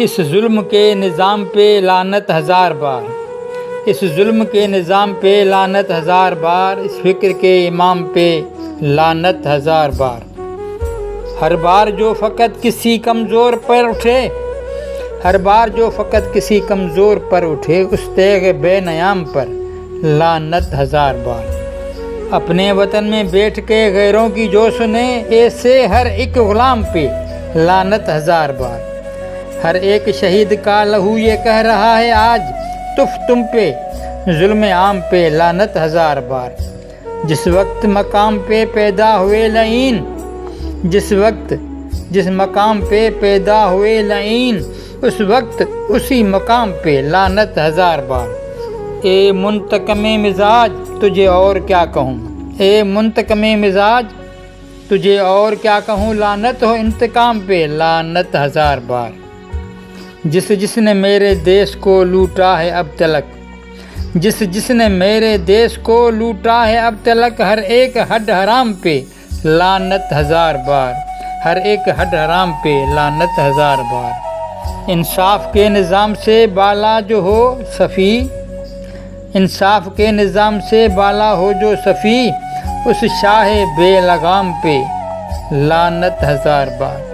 اس ظلم کے نظام پہ لعنت ہزار بار، اس ظلم کے نظام پہ لعنت ہزار بار، اس فکر کے امام پہ لعنت ہزار بار۔ ہر بار جو فقط کسی کمزور پر اٹھے، ہر بار جو فقط کسی کمزور پر اٹھے، اس تیغ بے نیام پر لعنت ہزار بار۔ اپنے وطن میں بیٹھ کے غیروں کی جو سنے، ایسے ہر ایک غلام پہ لعنت ہزار بار۔ ہر ایک شہید کا لہو یہ کہہ رہا ہے آج، تم پہ ظلم عام پہ لعنت ہزار بار۔ جس وقت مقام پہ پیدا ہوئے لعین، جس مقام پہ پیدا ہوئے لعین، اس وقت اسی مقام پہ لعنت ہزار بار۔ اے منتقم مزاج تجھے اور کیا کہوں، اے منتقم مزاج تجھے اور کیا کہوں، لعنت ہو انتقام پہ لعنت ہزار بار۔ جس نے میرے دیش کو لوٹا ہے اب تلک، جس نے میرے دیش کو لوٹا ہے اب تلک، ہر ایک ہڈ حرام پہ لعنت ہزار بار، ہر ایک ہڈ حرام پہ لعنت ہزار بار۔ انصاف کے نظام سے بالا جو ہو صفی، انصاف کے نظام سے بالا ہو جو صفی، اس شاہ بے لگام پہ لعنت ہزار بار۔